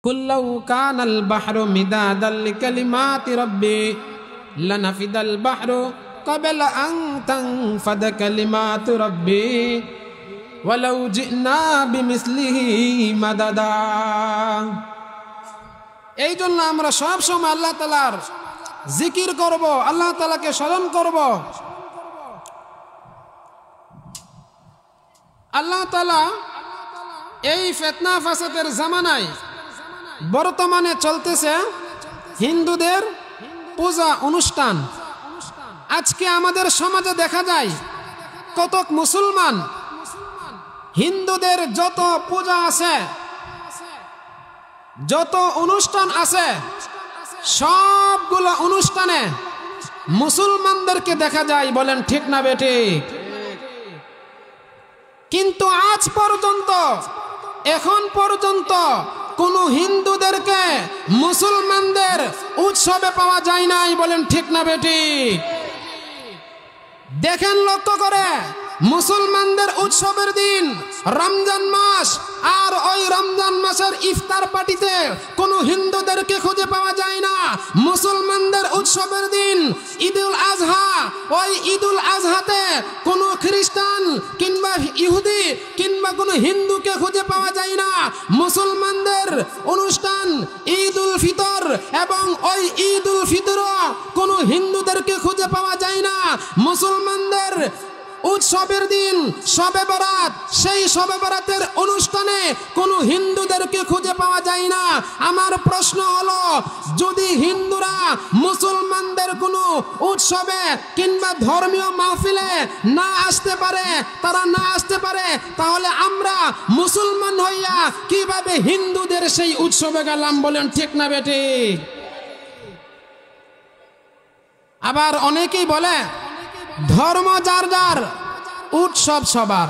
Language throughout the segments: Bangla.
কুল্লাউ কানাল বাহরু মিদাদাল লিকালিমাতি রাব্বি লানাফিদাল বাহরু ক্বাবলা আন তানফাদা কালিমাতু রাব্বি ওয়ালাউ জিনা বিমিসলিহি মাদাদা। এই জন্য আমরা সব সময় আল্লাহ তাআলার জিকির করব, আল্লাহ তাআলাকে স্মরণ করব। আল্লাহ তাআলা এই ফিতনা ফাসাদের জামানায় বর্তমানে চলতেছে হিন্দুদের পূজা অনুষ্ঠান। আজকে আমাদের সমাজে দেখা যায় কতক মুসলমান হিন্দুদের যত পূজা আছে, যত অনুষ্ঠান আছে, সবগুলো অনুষ্ঠানে মুসলমানদেরকে দেখা যায়। বলেন ঠিক না বেঠিক? কিন্তু আজ পর্যন্ত, এখন পর্যন্ত কোন হিন্দুদেরকে মুসলমানদের উৎসবে পাওয়া যায় নাই। বলেন ঠিক না বেঠিক? দেখেন লক্ষ্য করে, মুসলমানদের উৎসবের দিন রমজান মাস, আর ওই রমজান মাসের ইফতার পার্টিতে কোনো হিন্দুদেরকে খুঁজে পাওয়া যায় না। মুসলমানদের উৎসবের দিন ঈদুল আজহা, ওই ঈদুল আজহাতে কোনো খ্রিস্টান কিংবা ইহুদি কিংবা কোনো হিন্দুকে খুঁজে পাওয়া যায় না। মুসলমানদের অনুষ্ঠান ঈদুল ফিতর, এবং ওই ঈদুল ফিতরও কোনো হিন্দুদেরকে খুঁজে পাওয়া যায় না। মুসলমানদের উৎসবের দিন শবে বরাত, সেই শবে বরাতের অনুষ্ঠানে কোনো হিন্দুদেরকে খুঁজে পাওয়া যায় না। আমার প্রশ্ন হলো, যদি হিন্দুরা মুসলমানদের কোনো উৎসবে কিংবা ধর্মীয় মাহফিলে না আসতে পারে, তারা না আসতে পারে, তাহলে আমরা মুসলমান হইয়া কিভাবে হিন্দুদের সেই উৎসবে গেলাম? বলেন ঠিক না বেঠিক? আবার অনেকেই বলে ধর্ম যার যার, উৎসব সবার।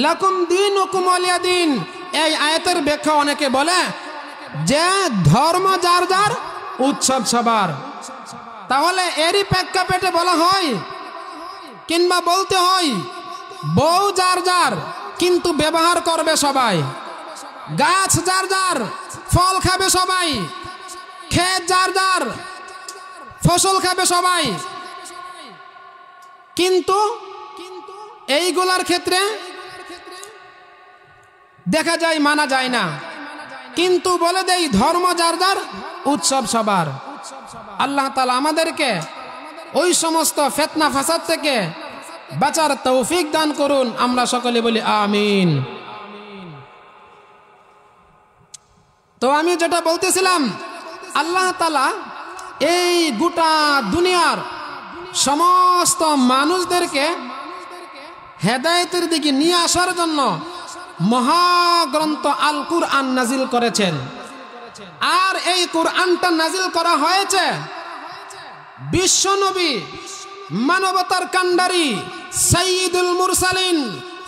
লাকুম দীনুকুম ওয়ালিয়া দীন, এই আয়াতের ব্যাখ্যা অনেকে বলে যে ধর্ম যার যার, উৎসব সবার। তাহলে এরই প্রেক্ষাপটে বলা হয় কিংবা বলতে হয়, বউ যার যার কিন্তু ব্যবহার করবে সবাই, গাছ যার যার ফল খাবে সবাই, ক্ষেত যার যার ফসল খাবে সবাই। কিন্তু এইগুলার ক্ষেত্রে দেখা যায় মানা যায় না, কিন্তু বলে দেই ধর্ম যার যার, উৎসব সবার। আল্লাহ তাআলা আমাদেরকে ওই সমস্ত ফিতনা ফাসাদ থেকে বাঁচার তৌফিক দান করুন। আমরা সকলে বলি আমিন। তো আমি যেটা বলতেছিলাম, আল্লাহ তাআলা এই গোটা দুনিয়ার সমস্ত মানুষদেরকে হেদায়েতের দিকে নিয়ে আসার জন্য মহাগ্রন্থ আল কুরআন নাজিল করেছেন। আর এই কুরআনটা নাজিল করা হয়েছে বিশ্বনবী, মানবতার কান্ডারি, সাইয়্যিদুল মুরসালিন,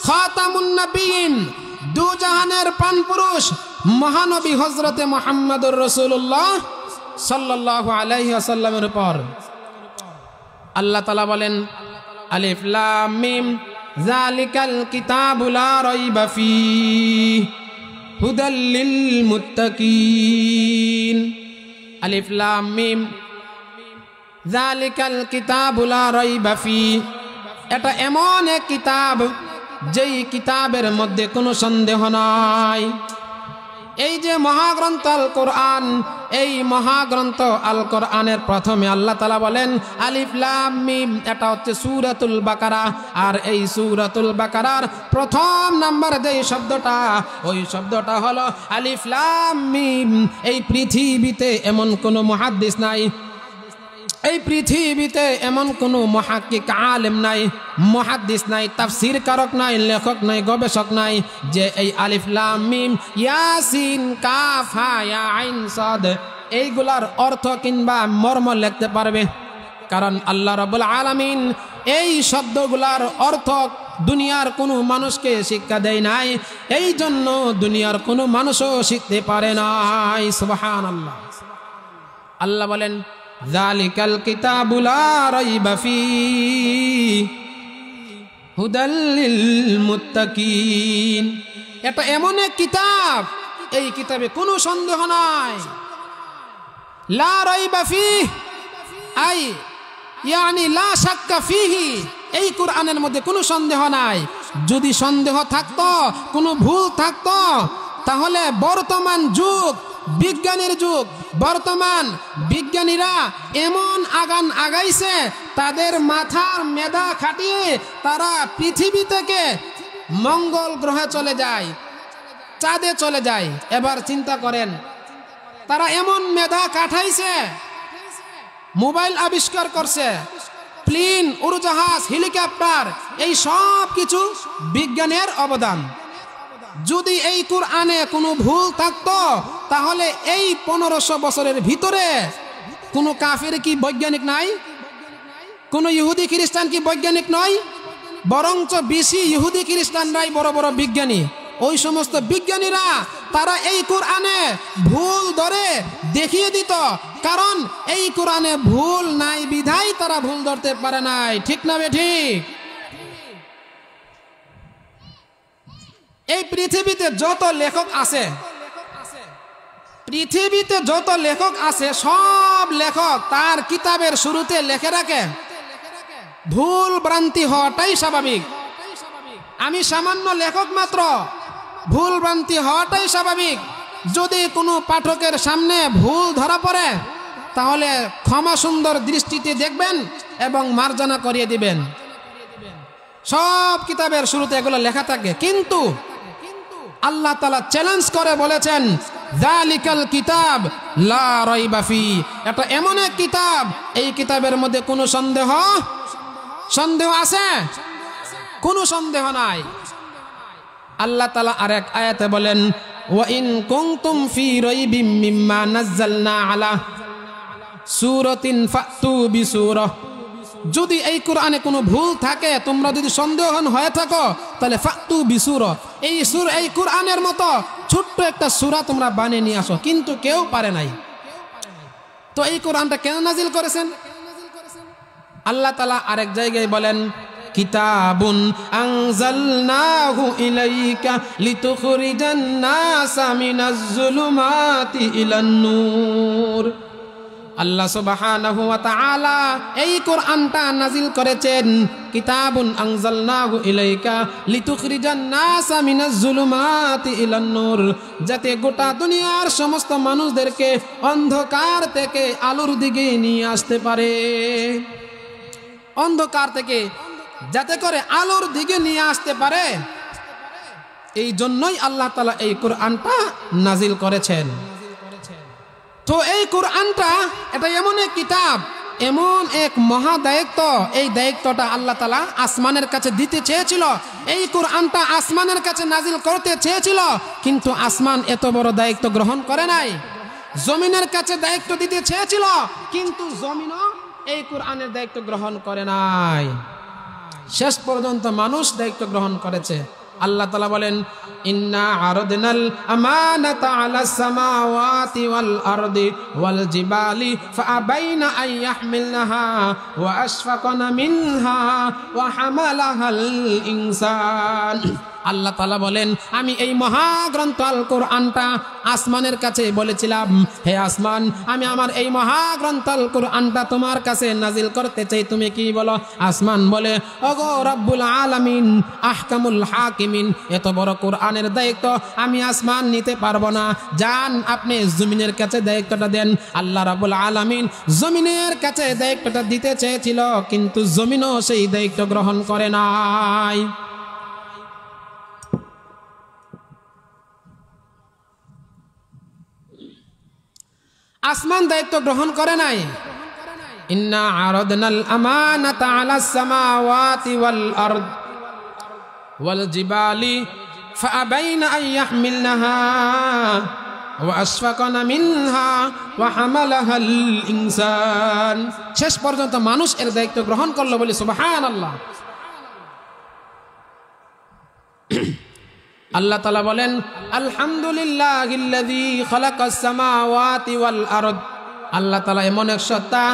খাতামুন নবিয়্যিন, দুজাহানের প্রাণপুরুষ মহানবী হযরতে মুহাম্মদুর রাসূলুল্লাহ সাল্লাল্লাহু আলাইহি ওয়াসাল্লামের উপর। আল্লাহ তাআলা বলেন, আলিফ লাম মিম যালিকাল কিতাবু লা রাইবা ফীহি হুদাল লিল মুত্তাকিন। আলিফ লাম মিম যালিকাল কিতাবু লা রাইবা ফীহি, এটা এমন এক কিতাব যেই কিতাবের মধ্যে কোনো সন্দেহ নাই। এই যে মহাগ্রন্থ আল কোরআন, এই মহাগ্রন্থ আল কোরআনের প্রথমে আল্লাহ তাআলা বলেন আলিফ লাম মিম, এটা হচ্ছে সূরাতুল বাকারা। আর এই সূরাতুল বাকারার প্রথম নাম্বার যে শব্দটা, ওই শব্দটা হলো আলিফ লাম মিম। এই পৃথিবীতে এমন কোনো মুহাদ্দিস নাই, এই পৃথিবীতে এমন কোনো মুহাক্কিক আলেম নাই, মুহাদ্দিস নাই, তাফসীর কারক নাই, লেখক নাই, গবেষক নাই, যে এই আলিফ লাম মিম ইয়াসিন কাফ হা ইয়া আইন সাদ এইগুলার অর্থ কিংবা মর্ম লিখতে পারবে। কারণ আল্লাহ রাব্বুল আলামিন এই শব্দগুলার অর্থ দুনিয়ার কোনো মানুষকে শিক্ষা দেয় নাই, এই জন্য দুনিয়ার কোনো মানুষও শিখতে পারে নাই। সুবহানাল্লাহ। আল্লাহ বলেন যালিকাল কিতাবু লা রাইবা ফীহি হুদাল লিল মুত্তাকিন, এটা এমন এক কিতাব এই কিতাবে কোনো সন্দেহ নাই। লা রাইবা ফিহি আই ইয়ানি লা শাক্কা ফিহি, এই কোরআনের মধ্যে কোনো সন্দেহ নাই। যদি সন্দেহ থাকতো, কোনো ভুল থাকতো, তাহলে বর্তমান যুগ বিজ্ঞানের যুগ, বর্তমান বিজ্ঞানীরা এমন আগাইছে, তাদের মাথার মেধা খাটিয়ে তারা পৃথিবী থেকে মঙ্গল গ্রহে চলে যায়, চাঁদে চলে যায়। এবার চিন্তা করেন, তারা এমন মেধা কাটাইছে, মোবাইল আবিষ্কার করছে, প্লেন, উড়োজাহাজ, হেলিকপ্টার, এই সব কিছু বিজ্ঞানের অবদান। যদি এই কোরআনে কোনো ভুল থাকতো, তাহলে এই 1500 বছরের ভিতরে কোনো কাফের কি বৈজ্ঞানিক নাই? কোনো ইহুদি খ্রিস্টান কি বৈজ্ঞানিক নয়? বরঞ্চ বেশি ইহুদি খ্রিস্টানরাই বড় বড় বিজ্ঞানী। ওই সমস্ত বিজ্ঞানীরা তারা এই কোরআনে ভুল ধরে দেখিয়ে দিত, কারণ এই কোরআনে ভুল নাই বিধায় তারা ভুল ধরতে পারে নাই। ঠিক না বেঠিক? এই পৃথিবীতে যত লেখক আছে, পৃথিবীতে যত লেখক আছে, সব লেখক তার কিতাবের শুরুতে লেখে রাখে ভুল ভ্রান্তি হওয়াটাই স্বাভাবিক। আমি সামান্য লেখক মাত্র, ভুল ভ্রান্তি হওয়াটাই স্বাভাবিক। যদি কোনো পাঠকের সামনে ভুল ধরা পড়ে, তাহলে ক্ষমা সুন্দর দৃষ্টিতে দেখবেন এবং মার্জনা করিয়ে দিবেন। সব কিতাবের শুরুতে এগুলো লেখা থাকে। কিন্তু আল্লাহ তাআলা চ্যালেঞ্জ করে বলেছেন, যালিকাল কিতাব লা রাইবা ফি, এটা এমন এক কিতাব, এই কিতাবের মধ্যে কোনো সন্দেহ আছে? কোনো সন্দেহ নাই। আল্লাহ তাআলা আরেক আয়াতে বলেন, ওয়া ইন কুনতুম ফি রাইবিম মিম্মা নাযালনা আলা সূরাতিন ফাতু বিসূরা, যদি এই কোরআনে কোনো ভুল থাকে, তোমরা যদি সন্দেহন হয়ে থাকো, তাহলে ফাতু বিসূরা, এই কোরআনের মতো ছোট্ট একটা সূরা তোমরা বানিয়ে নিয়ে আসো। কিন্তু কেউ পারে নাই। তো এই কোরআনটা কেন নাজিল করেছেন? আল্লাহ তাআলা আরেক জায়গায় বলেন, কিতাবুন আনজালনাহু ইলাইকা লিতুখরিজান নাসা মিনাজ যুলুমাতি ইলান নূর। আল্লাহ সুবহানাহু ওয়া তাআলা এই কোরআনটা নাজিল করেছেন, কিতাবুন আনজালনাহু ইলাইকা লিতুখরিজান নাসা মিনাজ যুলুমাতি ইলান নূর, যাতে গোটা দুনিয়ার সমস্ত মানুষদেরকে অন্ধকার থেকে আলোর দিকে নিয়ে আসতে পারে। অন্ধকার থেকে যাতে করে আলোর দিকে নিয়ে আসতে পারে, এই জন্যই আল্লাহ তাআলা এই কোরআনটা নাজিল করেছেন। তো এই কোরআনটা এটা এমন এক কিতাব, এমন এক মহা দায়িত্ব, এই দায়িত্বটা আল্লাহ তাআলা আসমানের কাছে দিতে চেয়েছিল। এই কোরআনটা আসমানের কাছে নাজিল করতে চেয়েছিল, কিন্তু আসমান এত বড় দায়িত্ব গ্রহণ করে নাই। জমিনের কাছে দায়িত্ব দিতে চেয়েছিল, কিন্তু জমিনও এই কোরআনের দায়িত্ব গ্রহণ করে নাই। শেষ পর্যন্ত মানুষ দায়িত্ব গ্রহণ করেছে। আল্লাহ তাআলা বলেন, ইন্না আরাদনাল আমানাতা আলাস সামাওয়াতি ওয়াল আরদি ওয়াল জিবালি ফাআবাইনা আন ইয়াহমিলনাহা ওয়া আশফাকনা মিনহা ওয়া হামালাহাল ইনসান। আল্লাহ তাআলা বলেন, আমি এই মহাগ্রন্থ আল কোরআনটা আসমানের কাছে বলেছিলাম, হে আসমান, আমি আমার এই মহাগ্রন্থ আল কোরআনটা তোমার কাছে নাজিল করতে চাই, তুমি কি বলো? আসমান বলে, ওগো রব্বুল আলামিন, আহকামুল হাকিমিন, এত বড় কোরআনের দায়িত্ব আমি আসমান নিতে পারবো না, যান আপনি জমিনের কাছে দায়িত্বটা দেন। আল্লাহ রাব্বুল আলামিন জমিনের কাছে দায়িত্বটা দিতে চেয়েছিল, কিন্তু জমিনও সেই দায়িত্ব গ্রহণ করে নাই। আসমান দায়িত্ব গ্রহণ করে নাই। ইন্না আরাদনাল আমানাতা আলাস সামাওয়াতি ওয়াল আরদ ওয়াল জিবালি ফাআবাইনা আন ইয়াহমিলনাহা ওয়া আশফাকনা মিনহা ওয়া হামালাহাল ইনসান। শেষ পর্যন্ত মানুষ এর দায়িত্ব গ্রহণ করলো, বলি সুবহানাল্লাহ। আল্লাহ তাআলা বলেন, আলহামদুলিল্লাহিল্লাযী খালাকাস সামাওয়াতি ওয়াল আরদ। আল্লাহ তাআলা এমন এক সত্তা,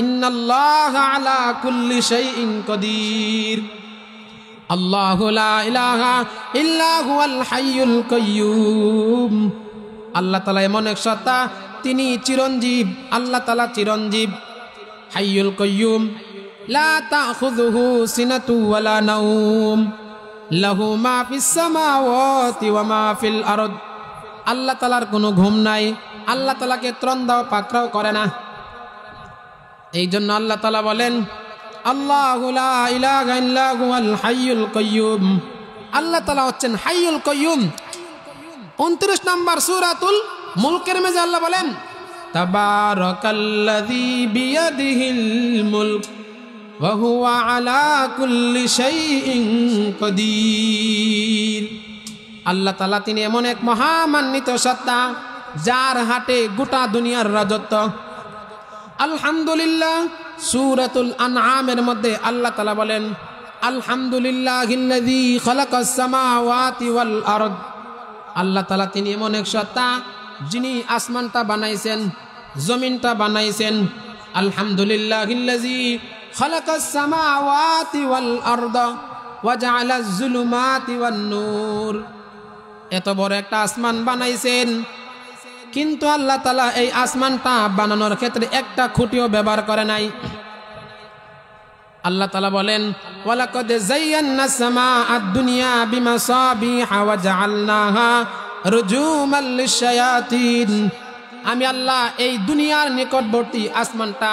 ইন্নাল্লাহা আলা কুল্লি শাইইন কাদির। আল্লাহু লা ইলাহা ইল্লা হুয়াল হাইয়ুল কাইয়্যুম। আল্লাহ তাআলা এমন এক সত্তা, তিনি চিরঞ্জীব। আল্লাহ তাআলা চিরঞ্জীব, হাইয়ুল কাইয়্যুম। লা তাখুযুহু সিনাতু ওয়ালা নাওম, লাহু মা ফিস সামাওয়াতি ওয়া মা ফিল আরদ। আল্লাহ তাআলার কোনো ঘুম নাই, আল্লাহ তাআলাকে ত্রন্দাও পাকড়াও করে না। এই জন্য আল্লাহ তাআলা বলেন, আল্লাহু লা ইলাহা ইল্লা হুয়াল হাইয়ুল কাইয়্যুম। আল্লাহ তাআলা হচ্ছেন হাইয়ুল কাইয়্যুম। 29 নম্বর সূরাতুল মুলকের মধ্যে আল্লাহ বলেন, তাবারাকাল্লাযী বিয়াদিহিল মুলক ওয়া হুয়া আলা কুল্লি শাইইন কাদির। আল্লাহ তাআলা তিনি এমন এক মহামান্বিত সত্তা, যার হাতে গোটা দুনিয়ার রাজত্ব। আলহামদুলিল্লাহ, সূরাতুল আনআমের মধ্যে আল্লাহ তাআলা বলেন, আলহামদুলিল্লাহিল্লাযী খালাকাস সামাওয়াতি ওয়াল আরদ। আল্লাহ তাআলা তিনি এমন এক সত্তা, যিনি আসমানটা বানাইছেন, জমিনটা বানাইছেন। আলহামদুলিল্লাহিল্লাযী খালাকাস সামাওয়াতি ওয়াল আরদ ওয়া জাআলাজ যুলুমাতি ওয়ান নূর। এত বড় একটা আসমান বানাইছেন, কিন্তু আল্লাহ তাআলা এই আসমানটা বানানোর ক্ষেত্রে একটা খুঁটিও ব্যবহার করে নাই। আল্লাহ তাআলা বলেন, ওয়ালাকাদ যায়্যানাস সামাআদ দুনিয়া বিমাসাবিহা ওয়া জাআলনাহা রুজুমান লিশ-শায়াতিন। আমি আল্লাহ এই দুনিয়ার নিকটবর্তী আসমানটা,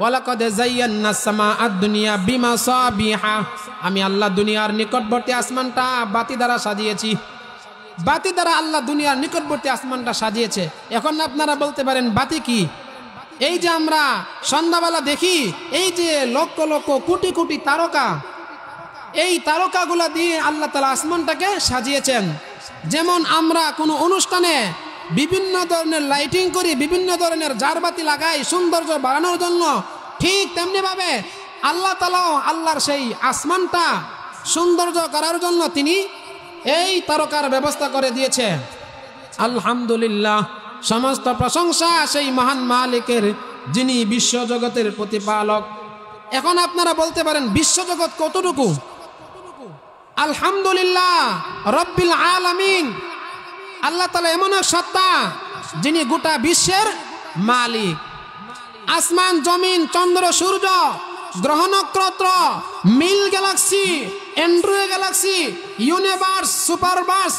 ওয়ালাকাদ যায়্যানাস সামাআদ দুনিয়া বিমাসাবিহা, আমি আল্লাহ দুনিয়ার নিকটবর্তী আসমানটা বাতি দ্বারা সাজিয়েছি। বাতি দ্বারা আল্লাহ দুনিয়ার নিকটবর্তী আসমানটা সাজিয়েছে। এখন আপনারা বলতে পারেন, বাতি কি? এই যে আমরা সন্ধ্যাবেলা দেখি, এই যে লক্ষ লক্ষ কোটি কোটি তারকা, এই তারকাগুলা দিয়ে আল্লাহ তাআলা আসমানটাকে সাজিয়েছেন। যেমন আমরা কোনো অনুষ্ঠানে বিভিন্ন ধরনের লাইটিং করি, বিভিন্ন ধরনের জারবাতি লাগাই সৌন্দর্য বাড়ানোর জন্য, ঠিক তেমনি ভাবে আল্লাহ তাআলাও আল্লাহর সেই আসমানটা সৌন্দর্য করার জন্য তিনি এই তারকার ব্যবস্থা করে দিয়েছে। আলহামদুলিল্লাহ, সমস্ত প্রশংসা সেই মহান মালিকের, যিনি বিশ্বজগতের প্রতিপালক। এখন আপনারা বলতে পারেন, বিশ্বজগৎ কতটুকু? আলহামদুলিল্লাহ রব্বিল আলামিন। আল্লাহ তাআলা এমন এক সত্তা, যিনি গোটা বিশ্বের মালিক। আসমান, জমিন, চন্দ্র, সূর্য, গ্রহ নক্ষত্র, মিল galaxy, android galaxy, universe, superverse,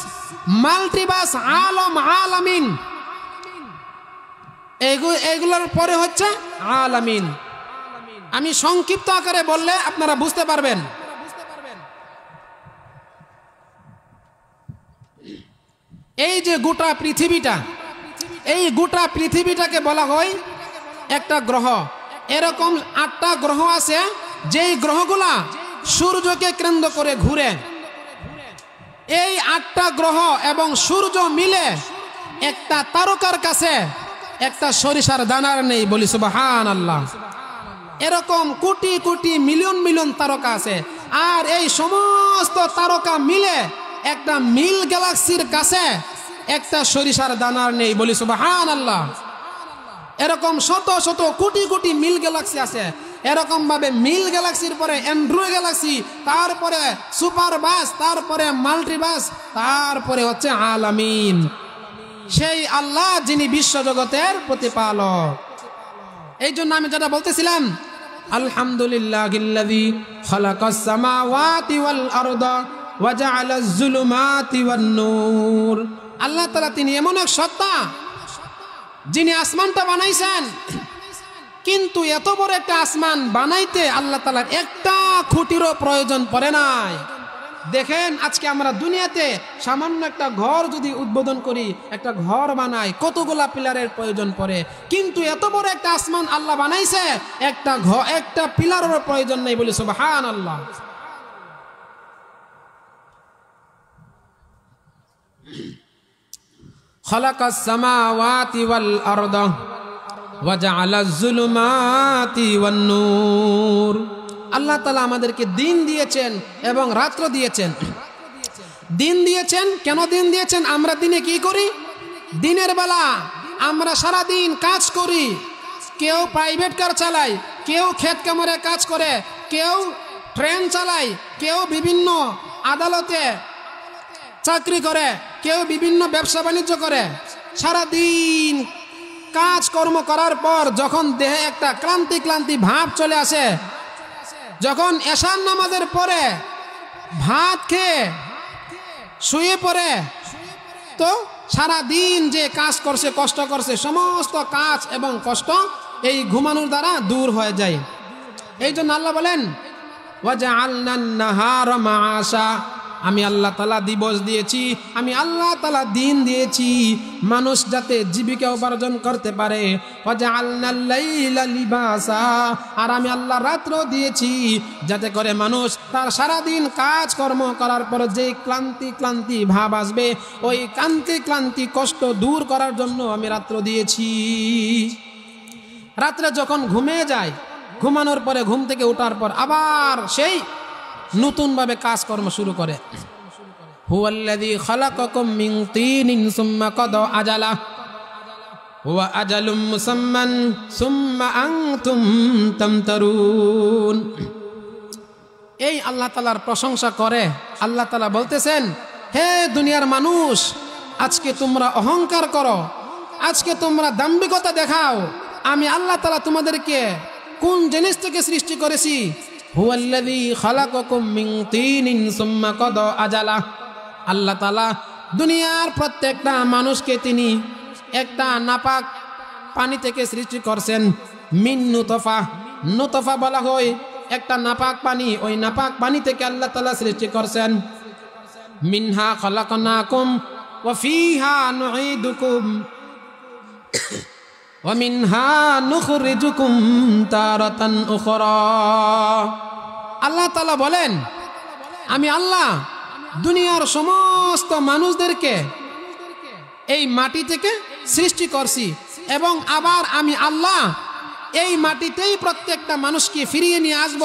multiverse, আলম, আলামিন, এগুলোর পরে হচ্ছে আলামিন। আমি সংক্ষিপ্ত আকারে বললে আপনারা বুঝতে পারবেন। এই যে গোটা পৃথিবীটা, এই গোটা পৃথিবীটাকে বলা হয় একটা গ্রহ। এরকম 8টা গ্রহ আছে, যেই গ্রহগুলা সূর্যকে কেন্দ্র করে ঘুরে। এই 8টা গ্রহ এবং সূর্য মিলে একটা তারকার কাছে একটা সরিষার দানার নেই, বলি সুবহানাল্লাহ। এরকম কোটি কোটি মিলিয়ন মিলিয়ন তারকা আছে, আর এই সমস্ত তারকা মিলে একটা মিল গ্যালাক্সির কাছে একটা সরিষার দানার নেই, বলি সুবহানাল্লাহ। এরকম শত শত কোটি কোটি মিল গ্যালাক্সি আছে। এরকম ভাবে মিল গ্যালাক্সির পরে অ্যান্ড্রয়েড গ্যালাক্সি, তারপরে সুপারভার্স, তারপরে মাল্টিভার্স, তারপরে হচ্ছে আলামিন। সেই আল্লাহ যিনি বিশ্বজগতের প্রতিপালক। এই জন্য আমি যেটা বলতেছিলাম, আলহামদুলিল্লাহিল্লাযী খালাকাস সামাওয়াতি ওয়াল আরদা ওয়া জাআলাজ যুলুমাতি ওয়ান নূর। আল্লাহ তাআলা তিনি এমন এক সত্তা, যিনি আসমানটা বানাইছেন, কিন্তু এত বড় একটা আসমান বানাইতে আল্লাহ তাআলার একটা খুঁটিরও প্রয়োজন পড়ে নাই। দেখেন, আজকে আমরা দুনিয়াতে সামান্য একটা ঘর যদি উদ্বোধন করি, একটা ঘর বানাই, কতগুলা পিলারের প্রয়োজন পড়ে, কিন্তু এত বড় একটা আসমান আল্লাহ বানাইছে, একটা পিলারের প্রয়োজন নেই, বলি সুবহানাল্লাহ। খালাকাস সামাওয়াতি ওয়াল আরদা ওয়া জাআলাজ যুলুমাতি ওয়ান নূর। আল্লাহ তাআলা আমাদেরকে দিন দিয়েছেন এবং রাত্র দিয়েছেন। দিন দিয়েছেন, কেন দিন দিয়েছেন? আমরা দিনে কি করি? দিনের বেলা আমরা সারা দিন কাজ করি। কেউ প্রাইভেট কার চালায়, কেউ ক্ষেত কামরে কাজ করে, কেউ ট্রেন চালায়, কেউ বিভিন্ন আদালতে চাকরি করে, কেউ বিভিন্ন ব্যবসা বাণিজ্য করে, সারাদিন কাজকর্ম করার পর যখন দেহে একটা ক্লান্তি ক্লান্তি ভাব চলে আসে, যখন এশার নামাজের পরে ভাত খেয়ে শুয়ে পড়ে, তো সারাদিন যে কাজ করছে, কষ্ট করছে, সমস্ত কাজ এবং কষ্ট এই ঘুমানোর দ্বারা দূর হয়ে যায়। এই জন্য আল্লাহ বলেন ওয়াজআলনান নাহারা মাআশা, আমি আল্লাহ তাআলা দিবস দিয়েছি, আমি আল্লাহ তাআলা দিন দিয়েছি মানুষ যাতে জীবিকা উপার্জন করতে পারে। ওয়াজআলনাল লাইলা লিবাসা, আর আমি আল্লাহ রাত্র দিয়েছি যাতে করে মানুষ তার সারাদিন কাজকর্ম করার পর যে ক্লান্তি ক্লান্তি ভাব আসবে, ওই ক্লান্তি ক্লান্তি কষ্ট দূর করার জন্য আমি রাত্র দিয়েছি। রাত্রে যখন ঘুমিয়ে যায়, ঘুমানোর পরে ঘুম থেকে ওঠার পর আবার সেই নতুনভাবে কাজকর্ম শুরু করে। হুয়াল্লাযী খালাকাকুম মিন তিনিন সুম্মা কাদা আজালা ওয়া আজালুম মুসাম্মান সুম্মা আনতুম তামতারুন। এই আল্লাহ তাআলার প্রশংসা করে আল্লাহ তাআলা বলতেছেন, হে দুনিয়ার মানুষ, আজকে তোমরা অহংকার করো, আজকে তোমরা দাম্ভিকতা দেখাও, আমি আল্লাহ তাআলা তোমাদেরকে কোন জিনিস থেকে সৃষ্টি করেছি? হুয়াল্লাযী খালাকাকুম মিন তিনিন সুম্মা কাদা আজালা। আল্লাহ তাআলা দুনিয়ার প্রত্যেকটা মানুষকে তিনি একটা নাপাক পানি থেকে সৃষ্টি করছেন। মিন নুতফা, নুতফা বলা হয় একটা নাপাক পানি, ওই নাপাক পানি থেকে আল্লাহ তাআলা সৃষ্টি করছেন। মিনহা খালাকনাকুম ওয়া ফিহা নুঈদুকুম ওয়া মিনহা নুখরিজুকুম তারাতান উখরা। আল্লাহ তাআলা বলেন, আমি আল্লাহ দুনিয়ার সমস্ত মানুষদেরকে এই মাটি থেকে সৃষ্টি করছি, এবং আবার আমি আল্লাহ এই মাটিতেই প্রত্যেকটা মানুষকে ফিরিয়ে নিয়ে আসব,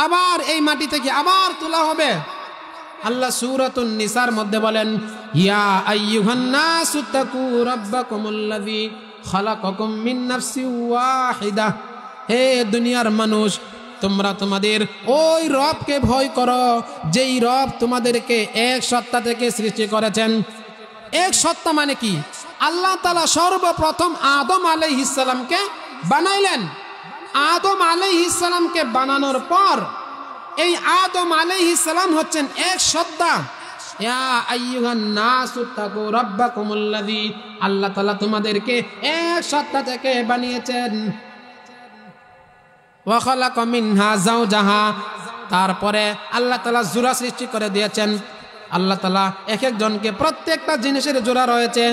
আবার এই মাটি থেকে আবার তোলা হবে। আল্লাহ সূরাতুন নিসার মধ্যে বলেন, ইয়া আইয়ুহান নাসু তাকু রাব্বাকুমুল্লাযী খালাকাকুম মিন নাফসিন ওয়াহিদা। হে দুনিয়ার মানুষ, তোমরা তোমাদের ওই রবকে ভয় করো যেই রব তোমাদেরকে এক সত্তা থেকে সৃষ্টি করেছেন। এক সত্তা মানে কি? আল্লাহ তাআলা সর্বপ্রথম আদম আলাইহিস সালামকে বানাইলেন। আদম আলাইহিস সালামকে বানানোর পর এই আদম আলাইহিস সালাম হচ্ছেন এক সত্তা। ইয়া আইয়ুহান নাসু তাকু রাব্বাকুমুল্লাযী, আল্লাহ তাআলা তোমাদেরকে এক সত্তা থেকে বানিয়েছেন। ওয়া খালাকা মিনহা যাওজাহা, তারপরে আল্লাহ তাআলা জোড়া সৃষ্টি করে দিয়েছেন। আল্লাহ তাআলা এক একজনকে প্রত্যেকটা জিনিসের জোড়া রয়েছে।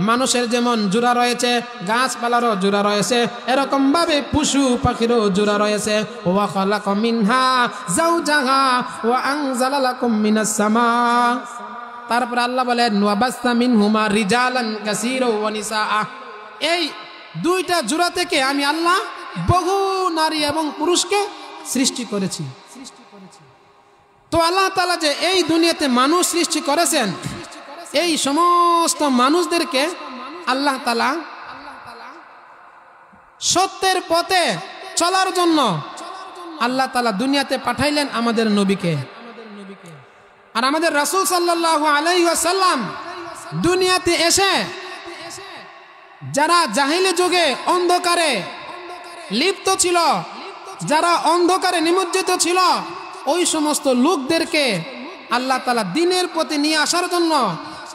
মানুষের যেমন জোড়া রয়েছে, গাছপালারও জোড়া রয়েছে, এরকম ভাবে পশু পাখিরও জোড়া রয়েছে। ওয়া খালাকা মিনহা যাওজাহা ওয়া আনজালা লাকুম মিনাস সামা। তারপর আল্লাহ বলেন, ওয়া বাসসা মিনহুমা রিজালান কাসীরা ওয়া নিসা। এই দুইটা জোড়া থেকে আমি আল্লাহ বহু নারী এবং পুরুষকে সৃষ্টি করেছি। তো আল্লাহ তাআলা যে এই দুনিয়াতে মানুষ সৃষ্টি করেছেন, এই সমস্ত মানুষদেরকে আল্লাহ তাআলা সত্যের পথে চলার জন্য আল্লাহ তাআলা দুনিয়াতে পাঠাইলেন আমাদের নবীকে। আর আমাদের রাসূল সাল্লাল্লাহু আলাইহি ওয়াসাল্লাম দুনিয়াতে এসে যারা জাহিলি যুগে অন্ধকারে লিপ্ত ছিল, যারা অন্ধকারে নিমজ্জিত ছিল, ওই সমস্ত লোকদেরকে আল্লাহ তাআলা দ্বীনের পথে নিয়ে আসার জন্য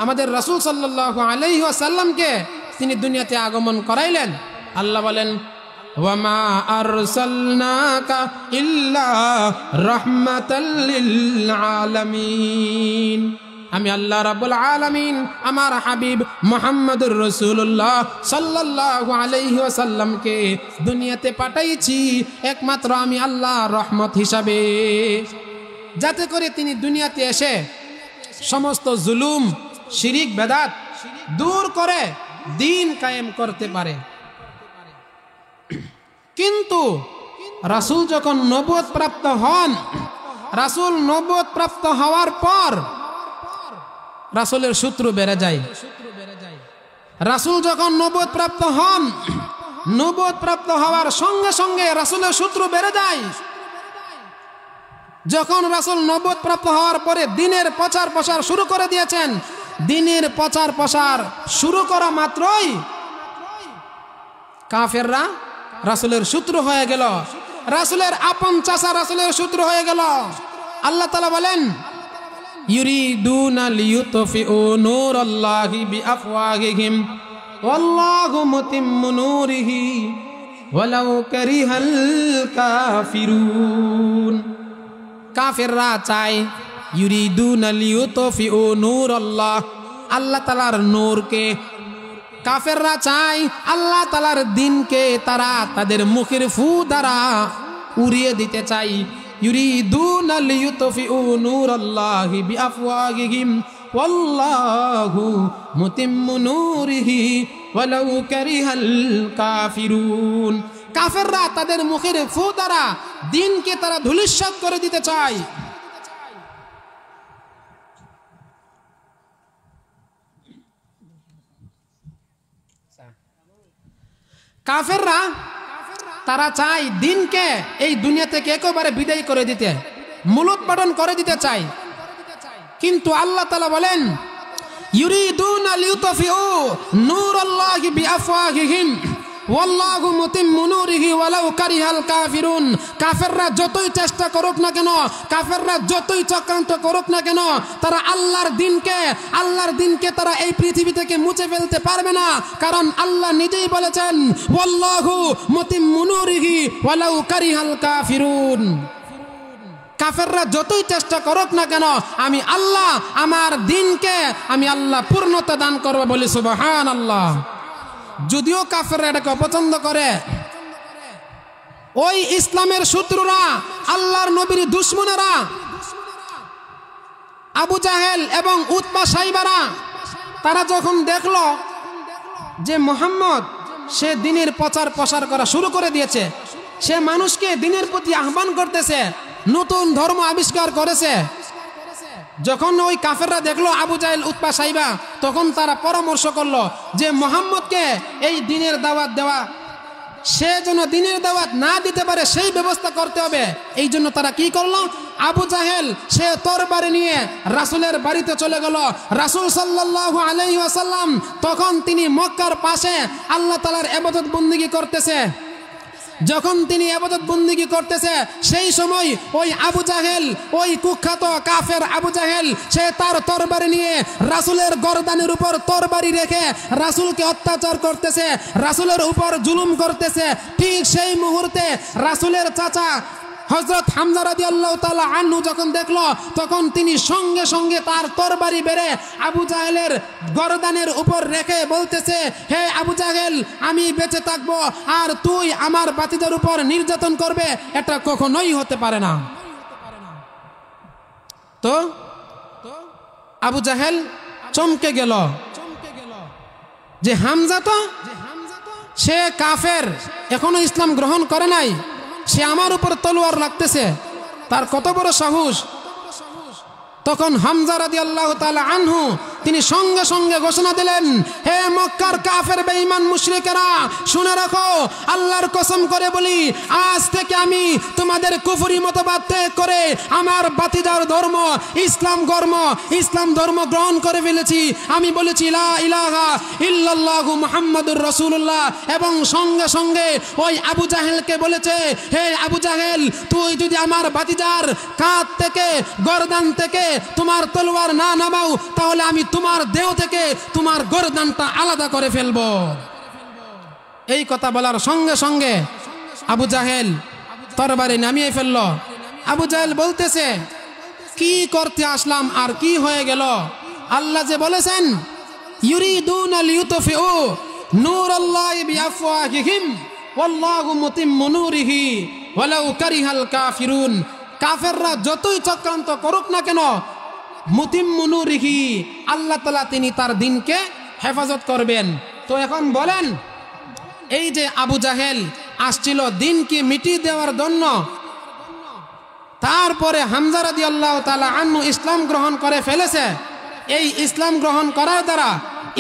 আমাদের রাসূল সাল্লাল্লাহু আলাইহি ওয়াসাল্লামকে তিনি দুনিয়াতে আগমন করাইলেন। আল্লাহ বলেন, ওয়া মা আরসালনাকা ইল্লা রাহমাতাল লিল আলামিন। আমি আল্লাহ রাব্বুল আলামিন আমার হাবিব মুহাম্মদুর রাসূলুল্লাহ সাল্লাল্লাহু আলাইহি ওয়াসাল্লামকে দুনিয়াতে পাঠাইছি একমাত্র আমি আল্লাহ রহমত হিসাবে, যাতে করে তিনি দুনিয়াতে এসে সমস্ত জুলুম, শিরিক, বেদাত দূর করে দ্বীন কায়েম করতে পারে। কিন্তু রাসূল যখন নবুয়ত প্রাপ্ত হন, রাসূল নবুয়ত প্রাপ্ত হওয়ার পর রাসূলের শত্রু বেড়ে যায়। রাসূল যখন নবুয়ত প্রাপ্ত হন, নবুয়ত প্রাপ্ত হওয়ার সঙ্গে সঙ্গে রাসূলের শত্রু বেড়ে যায়। যখন রাসূল নবুয়ত প্রাপ্ত হওয়ার পরে দ্বীনের প্রচার প্রসার শুরু করে দিয়েছেন, দ্বীনের প্রচার প্রসার শুরু করা মাত্রই কাফেররা রাসূলের শত্রু হয়ে গেল, রাসূলের আপন চাচা রাসূলের শত্রু হয়ে গেল। আল্লাহ তাআলা বলেন, ইউরিদুনা লিইউতফিউ নূরাল্লাহি বিআফওয়াহিহিম ওয়াল্লাহু মুতিম্মু নূরিহি ওয়ালাউ কারিহাল কাফিরুন। কাফেররা চায়, ইউরিদুনা লিইউতফিউ নূরাল্লাহ, আল্লাহ তাআলার নূরকে, কাফেররা চায় আল্লাহ তাআলার দ্বীনকে তারা তাদের মুখের ফু দ্বারা উড়িয়ে দিতে চায়। ইউরিদুনা লিইউতফিউ নূরাল্লাহি বিআফওয়াহিহিম ওয়াল্লাহু মুতিম্মু নূরিহি ওয়ালাউ কারিহাল কাফিরুন। কাফেররা তাদের মুখের ফু দ্বারা দ্বীনকে তারা ধূলিসাৎ করে দিতে চায়। কাফেররা তারা চায় দ্বীনকে এই দুনিয়া থেকে একেবারে বিদায় করে দিতে, মূলোৎপাটন করে দিতে চায়। কিন্তু আল্লাহ তাআলা বলেন, ইউরিদুনা লিইউতফিউ নূরাল্লাহি বিআফওয়াহিহিম ওয়াল্লাহু মুতিম্মু নূরিহি ওয়ালাউ কারিহাল কাফিরুন। কাফেররা যতই চেষ্টা করুক না কেন, কাফেররা যতই চক্রান্ত করুক না কেন, তারা আল্লাহর দ্বীনকে তারা এই পৃথিবী থেকে মুছে ফেলতে পারবে না। কারণ আল্লাহ নিজেই বলেছেন, ওয়াল্লাহু মুতিম্মু নূরিহি ওয়ালাউ কারিহাল কাফিরুন। কাফেররা যতই চেষ্টা করুক না কেন, আমি আল্লাহ আমার দ্বীনকে আমি আল্লাহ পূর্ণতা দান করব বলি সুবহানাল্লাহ। যদিও কাফেররা এটাকে অপছন্দ করে, ওই ইসলামের শত্রুরা, আল্লাহর নবীর দুশমনেরা, আবু জাহেল এবং উতবা সাইবারা, তারা যখন দেখলো যে মুহাম্মদ সে দ্বীনের প্রচার প্রসার করা শুরু করে দিয়েছে, সে মানুষকে দ্বীনের প্রতি আহ্বান করতেছে, নতুন ধর্ম আবিষ্কার করেছে, যখন ওই কাফেররা দেখলো আবু জাহেল উতবা সাইবা, তখন তারা পরামর্শ করলো যে মুহাম্মদকে এই দ্বীনের দাওয়াত দেওয়া, সে যেন দ্বীনের দাওয়াত না দিতে পারে সেই ব্যবস্থা করতে হবে। এই জন্য তারা কি করলো, আবু জাহেল সে তরবারি নিয়ে রাসূলের বাড়িতে চলে গেল। রাসূল সাল্লাল্লাহু আলাইহি ওয়াসাল্লাম তখন তিনি মক্কার পাশে আল্লাহ তাআলার ইবাদত বন্দেগী করতেছে। যখন তিনি ইবাদত বন্দেগী করতেছে, সেই সময় ওই আবু জাহেল, ওই কুখ্যাত কাফের আবু জাহেল, সে তার তরবারি নিয়ে রাসূলের গর্দানের উপর তরবারি রেখে রাসূলকে অত্যাচার করতেছে, রাসূলের উপর জুলুম করতেছে। ঠিক সেই মুহূর্তে রাসূলের চাচা হযরত হামজা রাদিয়াল্লাহু তাআলা আনহু যখন দেখলো, তখন তিনি সঙ্গে সঙ্গে তার তরবারি বেরে আবু জাহেলের গর্দানের উপর রেখে বলতেছে, হে আবু জাহেল, আমি বেঁচে থাকবো আর তুই আমার বাতিদার উপর নির্যাতন করবে, এটা কখনোই হতে পারে না। তো আবু জাহেল চমকে গেল যে হামজা তো সে কাফের, এখনো ইসলাম গ্রহণ করে নাই, সে আমার উপর তলোয়ার লাগতেছে, তার কত বড় সাহস। তখন হামজা রাদিয়াল্লাহু তাআলা আনহু তিনি সঙ্গে সঙ্গে ঘোষণা দিলেন, হে মক্কার কাফের বেঈমান মুশরিকেরা, শুনে রাখো, আল্লাহর কসম করে বলি, আজ থেকে আমি তোমাদের কুফরি মতবাদ ত্যাগ করে আমার বাতিদার ধর্ম ইসলাম ধর্ম গ্রহণ করে ফেলেছি। আমি বলেছি লা ইলাহা ইল্লাল্লাহু মুহাম্মাদুর রাসূলুল্লাহ, এবং সঙ্গে সঙ্গে ওই আবু জাহেলকে বলেছে, হে আবু জাহেল, তুই যদি আমার বাতিদার কাঁধ থেকে গর্দান থেকে তোমার তলোয়ার না নামাও, তাহলে আমি তোমার দেহ থেকে তোমার গর্দানটা আলাদা করে ফেলব। এই কথা বলার সঙ্গে সঙ্গে আবু জাহেল তরবারি নামিয়ে ফেলল। আবু জাহেল বলতেছে, কি করতে আসলাম আর কি হয়ে গেল? আল্লাহ যে বলেছেন, ইউরিদুনা লিইউতফিউ নূরাল্লাহি বিআফওয়াহিহিম ওয়াল্লাহু মুতিম্মু নূরিহি ওয়ালাউ কারিহাল কাফিরুন। কাফেররা যতই চক্রান্ত করুক না কেন, মুতিম্মু নূরিহি, আল্লাহ তাআলা তিনি তার দ্বীনকে হেফাজত করবেন। তো এখন বলেন, এই যে আবু জাহেল আসছিল দ্বীনকে মিটিয়ে দেওয়ার জন্য, তারপরে হামজা রাদিয়াল্লাহু তাআলা আনহু ইসলাম গ্রহণ করে ফেলেছে। এই ইসলাম গ্রহণ করার দ্বারা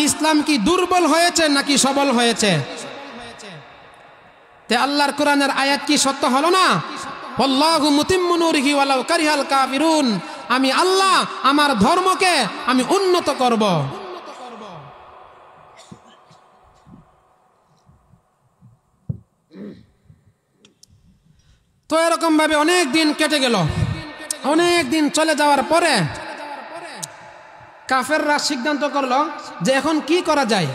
ইসলাম কি দুর্বল হয়েছে নাকি সবল হয়েছে? তে আল্লাহর কোরআনের আয়াত কি সত্য হলো না? আল্লাহু মুতিম্মু নূরিহি ওয়ালাউ কারিহাল কাফিরুন, আমি আল্লাহ আমার ধর্মকে আমি উন্নত করব। তো এরকম ভাবে অনেক দিন কেটে গেল। অনেক দিন চলে যাওয়ার পরে কাফেররা সিদ্ধান্ত করলো যে এখন কি করা যায়।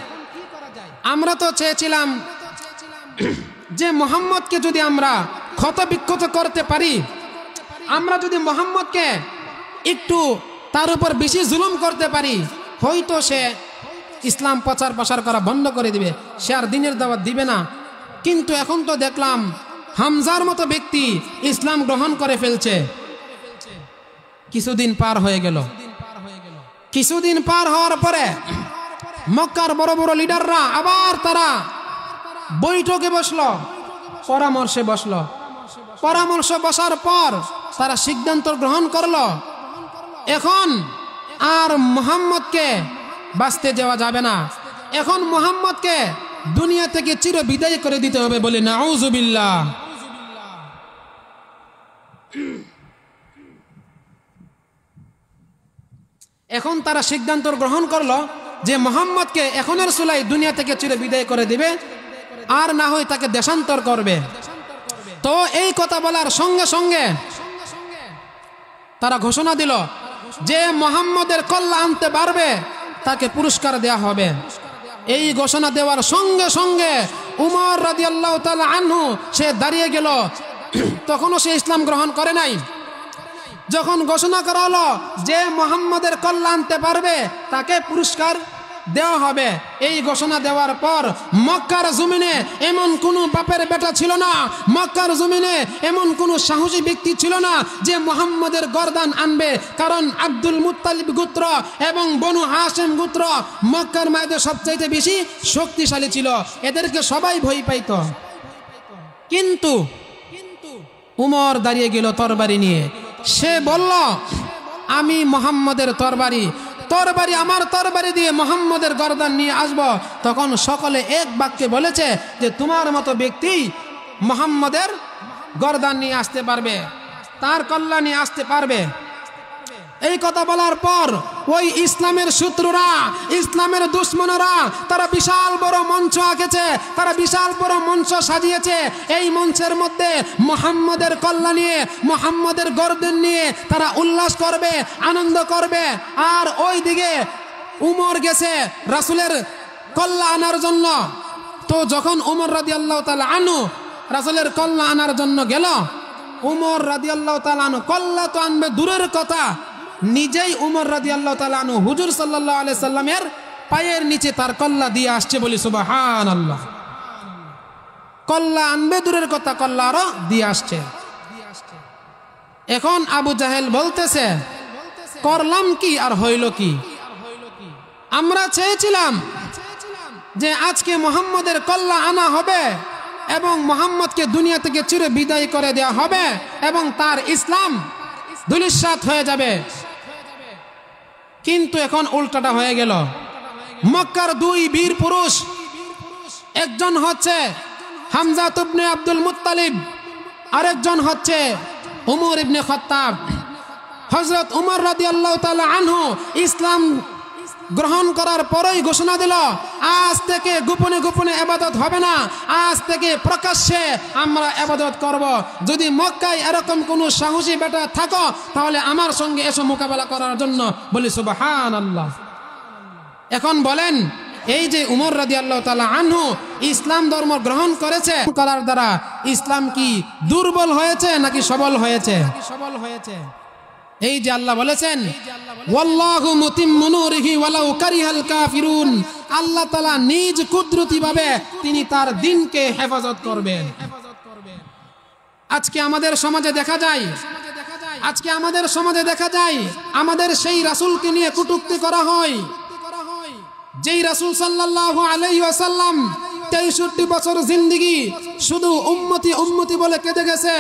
আমরা তো চেয়েছিলাম যে মুহাম্মদকে যদি আমরা ক্ষতবিক্ষত করতে পারি, আমরা যদি মুহাম্মদকে একটু তার উপর বেশি জুলুম করতে পারি, হয়তো সে ইসলাম প্রচার করা বন্ধ করে দিবে, সে আর দিনের দাওয়াত দিবে না। কিন্তু এখন তো দেখলাম হামজার মতো ব্যক্তি ইসলাম গ্রহণ করে ফেলছে। কিছুদিন পার হয়ে গেল। কিছুদিন পার হওয়ার পরে মক্কার বড় বড় লিডাররা আবার তারা বৈঠকে বসলো, পরামর্শে বসলো। পরামর্শ বসার পর তারা সিদ্ধান্ত গ্রহণ করলো এখন আর মুহাম্মদকে বাঁচতে দেওয়া যাবে না, এখন মুহাম্মদকে দুনিয়া থেকে চির বিদায় করে দিতে হবে। বলে নাউজুবিল্লাহ। এখন তারা সিদ্ধান্ত গ্রহণ করলো যে মুহাম্মদকে এখনের সুলাই দুনিয়া থেকে চির বিদায় করে দিবে, আর না হয় তাকে দেশান্তর করবে। তো এই কথা বলার সঙ্গে সঙ্গে তারা ঘোষণা দিল যে মুহাম্মদের কল্যাণ আনতে পারবে তাকে পুরস্কার দেয়া হবে। এই ঘোষণা দেওয়ার সঙ্গে সঙ্গে উমর রাদিয়াল্লাহু তাআলা আনহু সে দাঁড়িয়ে গেল। তখনও সে ইসলাম গ্রহণ করে নাই। যখন ঘোষণা করা হলো যে মুহাম্মদের কল্যাণ আনতে পারবে তাকে পুরস্কার দেওয়া হবে, এই ঘোষণা দেওয়ার পর মক্কার জমিনে এমন কোনো বাপের বেটা ছিল না, মক্কার জমিনে এমন কোনো সাহসী ব্যক্তি ছিল না যে মুহাম্মদের গর্দান আনবে। কারণ আব্দুল মুত্তালিব গোত্র এবং বনু হাশিম গোত্র মক্কার মধ্যে সবচাইতে বেশি শক্তিশালী ছিল, এদেরকে সবাই ভয় পাইত। কিন্তু উমর দাঁড়িয়ে গেল তরবারি নিয়ে। সে বলল আমি মুহাম্মদের তরবারি আমার তরবারি দিয়ে মুহাম্মদের গর্দান নিয়ে আসব। তখন সকলে এক বাক্যে বলেছে যে তোমার মতো ব্যক্তি মুহাম্মদের গর্দান নিয়ে আসতে পারবে, তার কল্যাণ নিয়ে আসতে পারবে। এই কথা বলার পর ওই ইসলামের শত্রুরা, ইসলামের দুশ্মনরা তারা বিশাল বড় মঞ্চ আঁকেছে, তারা বিশাল বড় মঞ্চ সাজিয়েছে। এই মঞ্চের মধ্যে মুহাম্মদের কল্যাণ নিয়ে, মুহাম্মদের গর্দান নিয়ে তারা উল্লাস করবে, আনন্দ করবে। আর ওই দিকে উমর গেছে রাসূলের কল্যাণ আনার জন্য। তো যখন উমর রাদিয়াল্লাহু তাআলা আনহু রাসূলের কল্যাণ আনার জন্য গেল, উমর রাদিয়াল্লাহু তাআলা আনহু কল্যাণ তো আনবে দূরের কথা, নিজেই উমর রাদিয়াল্লাহু তাআলা আনহু হুজুর সাল্লাল্লাহু আলাইহি সাল্লামের পায়ের নিচে তার কল্লা দিয়ে আসছে। বলি সুবহানাল্লাহ। কল্লা আনবে দূরের কথা, কল্লা আরো দিয়ে আসছে। এখন আবু জাহেল বলতেছে করলাম কি আর হইল কি? আমরা চেয়েছিলাম যে আজকে মুহাম্মদের কল্লা আনা হবে এবং মুহাম্মদকে দুনিয়া থেকে চির বিদায় করে দেওয়া হবে এবং তার ইসলাম ধূলিসাৎ হয়ে যাবে। কিন্তু এখন উল্টাটা হয়ে গেল। মক্কার দুই বীর পুরুষ, একজন হচ্ছে হামজা ইবনে আব্দুল মুত্তালিব, আরেকজন হচ্ছে উমর ইবনে খাত্তাব। হযরত উমর রাদিয়াল্লাহু তাআলা আনহু ইসলাম গ্রহণ করার পরেই ঘোষণা দিল আজ থেকে গোপনে গোপনে ইবাদত হবে না, আজ থেকে প্রকাশ্যে আমরা ইবাদত করব। যদি মক্কায় এরকম কোন সাহসী বেটা থাকো তাহলে আমার সঙ্গে এসো মোকাবেলা করার জন্য। বলি সুবহানাল্লাহ। এখন বলেন এই যে উমর রাদিয়াল্লাহু তাআলা আনহু ইসলাম ধর্ম গ্রহণ করেছে, করার দ্বারা ইসলাম কি দুর্বল হয়েছে নাকি সবল হয়েছে? সবল হয়েছে। এই যে আল্লাহ বলেছেন ওয়াল্লাহু মুতিম্মু নূরিহি ওয়ালাউ কারিহাল কাফিরুন, আল্লাহ তাআলা নিজ কুদরতি ভাবে তিনি তার দ্বীনকে হেফাজত করবেন। আজকে আমাদের সমাজে দেখা যায়, আমাদের সেই রাসূলকে নিয়ে কটূক্তি করা হয়, যেই রাসূল সাল্লাল্লাহু আলাইহি ওয়াসাল্লাম 63 বছর জিন্দেগি শুধু উম্মতি উম্মতি বলে কেঁদে গেছে।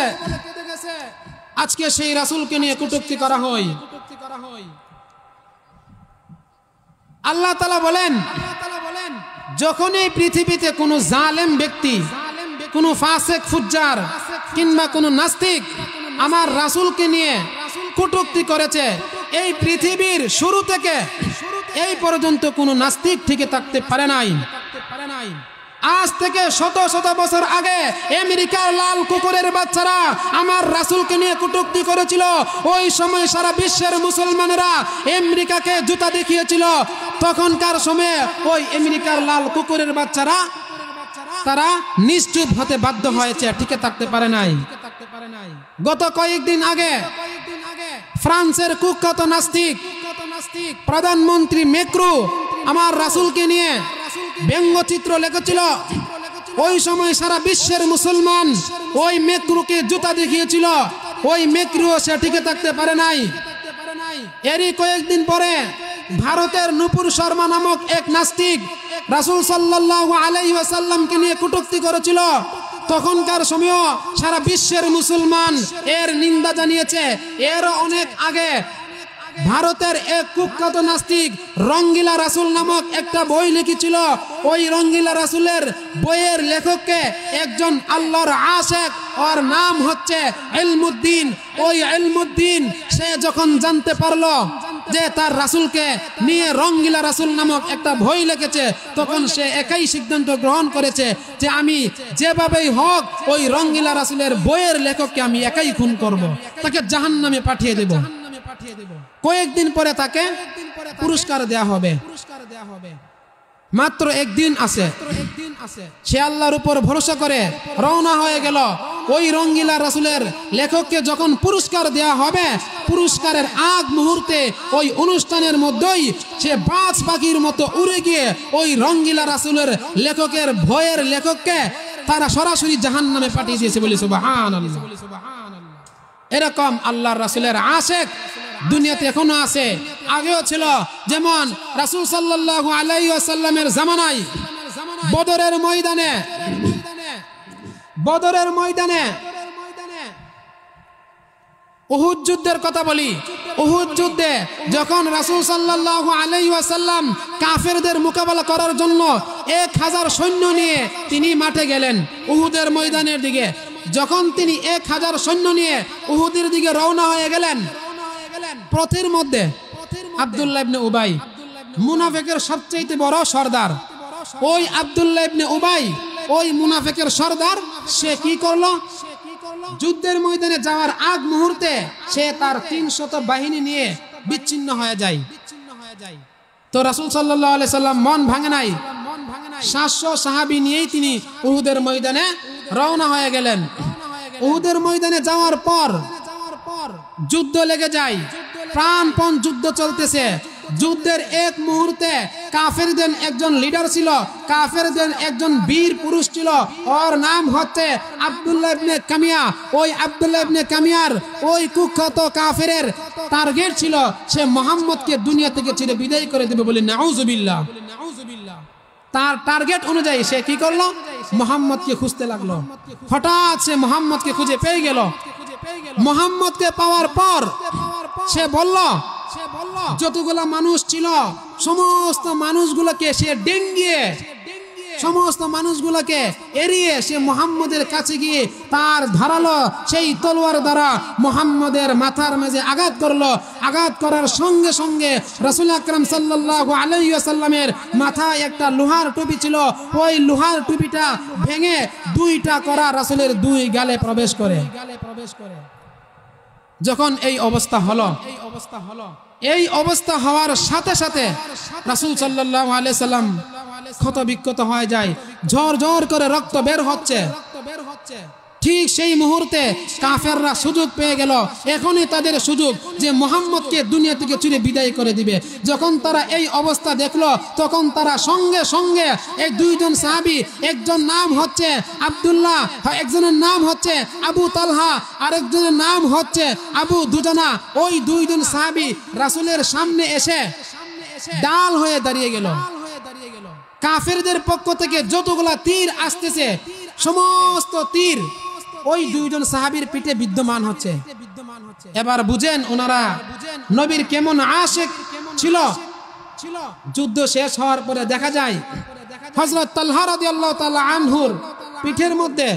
আজকে সেই রাসূলকে নিয়ে কটূক্তি করা হয়। আল্লাহ তাআলা বলেন যখন এই পৃথিবীতে কোনো জালেম ব্যক্তি, কোনো ফাসিক ফুজ্জার কিংবা কোনো নাস্তিক আমার রাসূলকে নিয়ে কটূক্তি করেছে, এই পৃথিবীর শুরু থেকে এই পর্যন্ত কোনো নাস্তিক টিকে থাকতে পারে নাই। আজ থেকে শত শত বছর আগে আমেরিকার লাল কুকুরের বাচ্চারা আমার রাসূলকে নিয়ে কটূক্তি করেছিল। ওই সময় সারা বিশ্বের মুসলমানেরা আমেরিকাকে জুতা দেখিয়েছিল। তখনকার সময়ে ওই আমেরিকার লাল কুকুরের বাচ্চারা তারা নিশ্চুপ হতে বাধ্য হয়েছে, টিকে থাকতে পারে নাই। গত কয়েকদিন আগে ফ্রান্সের কুখ্যাত নাস্তিক প্রধানমন্ত্রী মেক্রো আমার রাসূলকে নিয়ে ব্যঙ্গচিত্র লিখেছিল। ওই সময় সারা বিশ্বের মুসলমান ওই মেক্রোকে জুতা দেখিয়েছিল। ওই মেক্রো সে টিকে থাকতে পারে নাই। এরই কয়েকদিন পরে ভারতের নূপুর শর্মা নামক এক নাস্তিক রাসূল সাল্লাল্লাহু আলাইহি ওয়াসাল্লামকে নিয়ে কটূক্তি করেছিল। তখনকার সময় সারা বিশ্বের মুসলমান এর নিন্দা জানিয়েছে। এর অনেক আগে ভারতের এক কুখ্যাত নাস্তিক রঙ্গিলা রাসূল নামক একটা বই লিখেছিল। ওই রঙ্গিলা রাসূলের বইয়ের লেখককে একজন আল্লাহর আশিক, ওর নাম হচ্ছে ইলমুদ্দিন। ওই ইলমুদ্দিন সে যখন জানতে পারলো যে তার রাসূলকে নিয়ে রঙ্গিলা রাসূল নামক একটা বই লিখেছে, তখন সে একাই সিদ্ধান্ত গ্রহণ করেছে যে আমি যেভাবেই হোক ওই রঙ্গিলা রাসূলের বইয়ের লেখককে আমি একাই খুন করব, তাকে জাহান্নামে পাঠিয়ে দেব। কয়েকদিন পরে তাকে পুরস্কার দেয়া হবে। মাত্র একদিন আছে, সে আল্লাহর উপর ভরসা করে রওনা হয়ে গেল। ওই রঙ্গিলা রাসূলের লেখককে যখন পুরস্কার দেয়া হবে, পুরস্কারের আগ মুহূর্তে ওই অনুষ্ঠানের মধ্যেই সে বাজ পাখির মতো উড়ে গিয়ে ওই রঙ্গিলা রাসূলের লেখকের ভয়ের লেখককে তারা সরাসরি জাহান্নামে পাঠিয়ে দিয়েছে। বলি সুবহানাল্লাহ। এরকম আল্লাহর রাসূলের আশিক দুনিয়াতে এখনো আছে, আগেও ছিল। যেমন রাসূল সাল্লাল্লাহু আলাইহি ওয়াসাল্লামের জামানায় বদরের ময়দানে উহুদ যুদ্ধের কথা বলি। উহুদ যুদ্ধে যখন রাসূল সাল্লাল্লাহু আলাইহি ওয়াসাল্লাম কাফেরদের মোকাবেলা করার জন্য 1000 সৈন্য নিয়ে তিনি মাঠে গেলেন উহুদের ময়দানের দিকে। যখন তিনি 1000 সৈন্য নিয়ে উহুদের দিকে রওনা হয়ে গেলেন, পথের মধ্যে আব্দুল্লাহ ইবনে উবাই, মুনাফিকের সবচেয়ে বড় সর্দার, ওই আব্দুল্লাহ ইবনে উবাই, ওই মুনাফিকের সর্দার, সে কি করলো? যুদ্ধের ময়দানে যাওয়ার আগ মুহূর্তে সে তার 300 বাহিনী নিয়ে বিচ্ছিন্ন হয়ে যায়। তো রাসূল সাল্লাল্লাহু আলাইহি সাল্লাম মন ভাঙে নাই। 700 সাহাবী নিয়েই তিনি উহুদের ময়দানে রওনা হয়ে গেলেন। উহুদের ময়দানে যাওয়ার পর যুদ্ধ লেগে যায়, প্রাণপণ যুদ্ধ চলতেছে। যুদ্ধের এক মুহূর্তে কাফেরদের একজন লিডার ছিল, কাফেরদের একজন বীর পুরুষ ছিল, ওর নাম হচ্ছে আব্দুল্লাহ ইবনে কামিয়া। ওই আব্দুল্লাহ ইবনে কামিয়ার ওই কুখ্যাত কাফেরের টার্গেট ছিল সে মুহাম্মদকে দুনিয়া থেকে ছেড়ে বিদায় করে দেবে বলে নাউজুবিল্লাহ। তার টার্গেট অনুযায়ী সে কি করলো? মুহাম্মদকে খুঁজতে লাগলো। হঠাৎ সে মুহাম্মদকে খুঁজে পেয়ে গেল। মুহাম্মদকে পাওয়ার পর সে বলল, যতগুলা মানুষ ছিল সমস্ত মানুষগুলোকে সে ডেঙ্গিয়ে, সমস্ত মানুষগুলোকে এড়িয়ে সে মুহাম্মদের কাছে গিয়ে তার ধারালো সেই তলোয়ার দ্বারা মুহাম্মদের মাথার মাঝে আঘাত করলো। আঘাত করার সঙ্গে সঙ্গে রাসূল আকরাম সাল্লাল্লাহু আলাইহি ওয়াসাল্লামের মাথায় একটা লোহার টুপি ছিল, ওই লোহার টুপিটা ভেঙে 2টা করা রাসূলের 2 গালে প্রবেশ করে। যখন এই অবস্থা হলো, এই অবস্থা হওয়ার সাথে সাথে রাসূল সাল্লাল্লাহু আলাইহি সাল্লাম ক্ষত বিক্ষত হয়ে যায়, ঝর ঝর করে রক্ত বের হচ্ছে। ঠিক সেই মুহূর্তে কাফেররা সুযোগ পেয়ে গেল, এখনই তাদের সুযোগ যে মুহাম্মদকে দুনিয়া থেকে ছুড়ে বিদায় করে দিবে। যখন তারা এই অবস্থা দেখলো, তখন তারা সঙ্গে সঙ্গে এই 2 জন সাহাবী, একজন নাম হচ্ছে আব্দুল্লাহ, একজনের নাম হচ্ছে আবু তালহা, আরেকজনের নাম হচ্ছে আবু দুজানা, ওই 2 জন সাহাবী রাসূলের সামনে এসে ডাল হয়ে দাঁড়িয়ে গেল। কাফেরদের পক্ষ থেকে যতগুলা তীর আসতেছে সমস্ত তীর ওই 2 জন সাহাবীর পিঠে বিদ্যমান হচ্ছে। এবার বুঝেন ওনারা নবীর কেমন আশিক ছিল। যুদ্ধ শেষ হওয়ার পরে দেখা যায় হযরত তালহা রাদিয়াল্লাহু তাআলা আনহুর পিঠের মধ্যে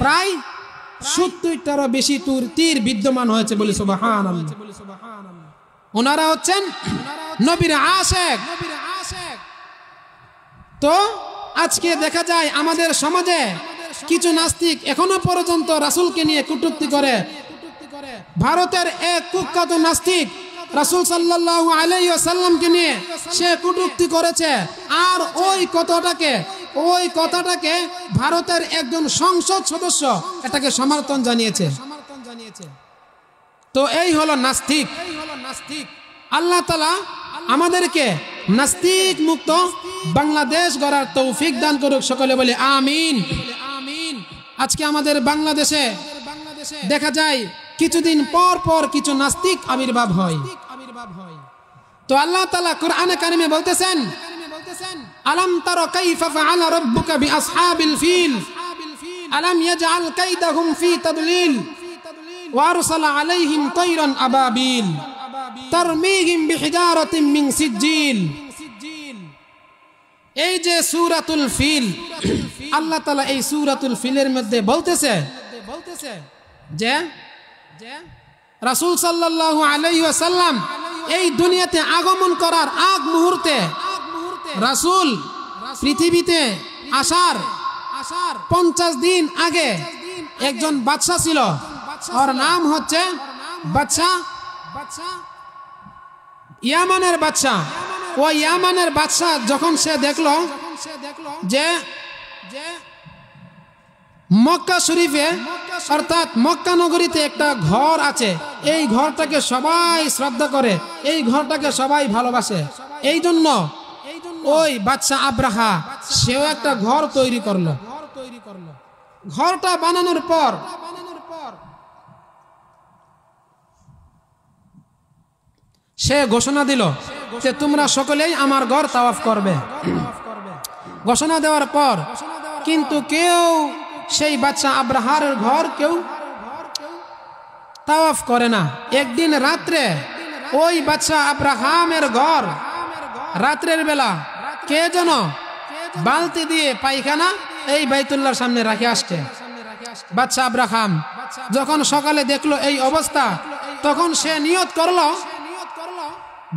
প্রায় 70টারও বেশি তীর বিদ্যমান হয়েছে, বলি সুবহানাল্লাহ। ওনারা হচ্ছেন নবীর আশিক। তো আজকে দেখা যায় আমাদের সমাজে কিছু নাস্তিক এখনো পর্যন্ত রাসূলকে নিয়ে কটূক্তি করে। ভারতের এক কুখ্যাত নাস্তিক রাসূল সাল্লাল্লাহু আলাইহি ওয়াসাল্লামকে নিয়ে সে কটূক্তি করেছে, আর ওই কথাটাকে ভারতের একজন সংসদ সদস্য এটাকে সমর্থন জানিয়েছে। তো এই হলো নাস্তিক। আল্লাহ তাআলা আমাদেরকে নাস্তিক মুক্ত বাংলাদেশ গড়ার তৌফিক দান করুক, সকলে বলে আমিন। আজকে আমাদের বাংলাদেশে দেখা যায় কিছুদিন পর পর কিছু নাস্তিক আবির্ভাব হয়। তো আল্লাহ তাআলা কোরআনে কারিমে বলতেছেন, আলাম তারা কাইফা ফাআলা রাব্বুকা বিআসহাবিল ফিল আলাম ইয়াজআল কাইদাহুম ফি তাদলিল ওয়া আরসালা আলাইহিম তায়রান আবাবিল তারমিহিম বিহিজারাতিন মিন সিজ্জিল। এই যে সূরাতুল ফিল, আল্লাহ তাআলা এই সূরাতুল ফিলের মধ্যে বলতেছে যে রাসূল সাল্লাল্লাহু আলাইহি ওয়াসাল্লাম এই দুনিয়াতে আগমন করার আগ মুহূর্তে রাসূল পৃথিবীতে আসার 50 দিন আগে একজন বাদশা ছিল, ওর নাম হচ্ছে ইয়ামানের বাদশা। ওই ইয়ামানের বাদশা যখন সে দেখলো যে মক্কা শরীফে অর্থাৎ মক্কা নগরীতে একটা ঘর আছে, এই ঘরটাকে সবাই শ্রদ্ধা করে, এই ঘরটাকে সবাই ভালোবাসে, এই জন্য ওই বাদশা আব্রাহা সেও একটা ঘর তৈরি করলো। ঘরটা বানানোর পর সে ঘোষণা দিল যে তোমরা সকলেই আমার ঘর তাওয়াফ করবে। ঘোষণা দেওয়ার পর কিন্তু কেউ সেই বাদশা আব্রাহার ঘর কেউ তাওয়াফ করে না। একদিন রাত্রে ওই বাদশা আব্রাহামের ঘর রাত্রের বেলা কে যেন বালতি দিয়ে পায়খানা এই বাইতুল্লাহর সামনে রাখে আসছে। বাদশা আব্রাহাম যখন সকালে দেখলো এই অবস্থা, তখন সে নিয়ত করলো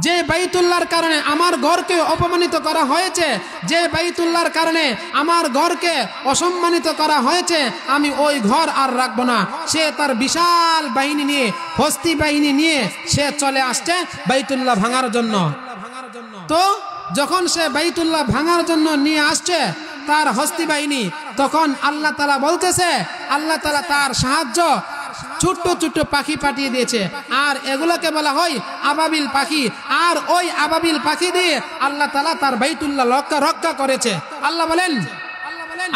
যে বাইতুল্লাহর কারণে আমার ঘরকে অপমানিত করা হয়েছে, যে বাইতুল্লাহর কারণে আমার ঘরকে অসম্মানিত করা হয়েছে, আমি ওই ঘর আর রাখবো না। সে তার বিশাল বাহিনী নিয়ে, হস্তি বাহিনী নিয়ে সে চলে আসছে বাইতুল্লাহ ভাঙার জন্য। তো যখন সে বাইতুল্লাহ ভাঙার জন্য নিয়ে আসছে তার হস্তি বাহিনী, তখন আল্লাহ তাআলা বলতেছে, আল্লাহ তাআলা তার সাহায্য ছোট্ট ছোট্ট পাখি পাঠিয়ে দিয়েছে, আর এগুলোকে বলা হয় আবাবিল পাখি। আর ওই আবাবিল পাখি দিয়ে আল্লাহ তাআলা তার বাইতুল্লাহ রক্ষা করেছে। আল্লাহ বলেন,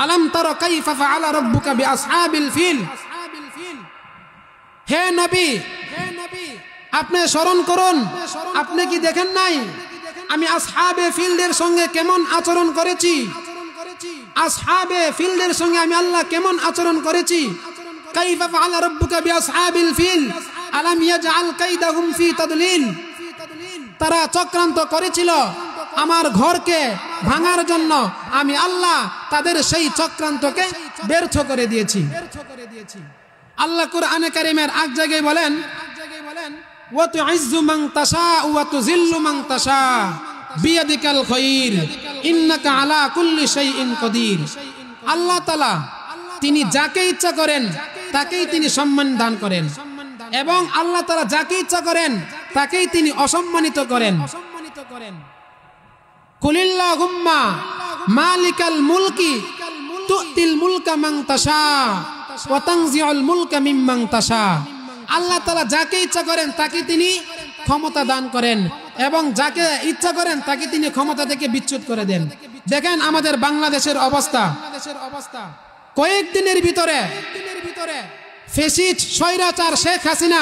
আলাম তারা কাইফা ফাআলা রাব্বুকা বিআসহাবিল ফিল। হে নবী, আপনি স্মরণ করুন, আপনি কি দেখেন নাই আমি আসহাবে ফিলদের সঙ্গে কেমন আচরণ করেছি? আসহাবে ফিলদের সঙ্গে আমি আল্লাহ কেমন আচরণ করেছি? কাইফা ফাআলা রাব্বুকা বিআসহাবিল ফিল আলাম ইয়াজআল কাইদাহুম ফি তাদলিল। তারা চক্রান্ত করেছিল আমার ঘরকে ভাঙার জন্য, আমি আল্লাহ তাদের সেই চক্রান্তকে ব্যর্থ করে দিয়েছি। আল্লাহ কুরআনে কারীমের এক জায়গায় বলেন, ওয়া তুইজ্জু মান তাশা ওয়া তুযিল্লু মান তাশা বিয়াদিকাল খায়র ইন্নাকা আলা কুল্লি শাইইন কাদির। আল্লাহ তাআলা তিনি যাকে ইচ্ছা করেন তাকেই তিনি সম্মান দান করেন, এবং আল্লাহ তাআলা যাকে ইচ্ছা করেন তাকেই তিনি অসম্মানিত করেন। কুলিল্লাহুম্মা মালিকাল মুলকি তুতিল মুলকা মান তাশা ওয়া তানজিউল মুলকা মিম্মান তাশা। আল্লাহ তাআলা যাকে ইচ্ছা করেন তাকে তিনি ক্ষমতা দান করেন, এবং যাকে ইচ্ছা করেন তাকে তিনি ক্ষমতা থেকে বিচ্যুত করে দেন। দেখেন আমাদের বাংলাদেশের অবস্থা, কয়েকদিনের ভিতরে ফ্যাসিস্ট স্বৈরাচার শেখ হাসিনা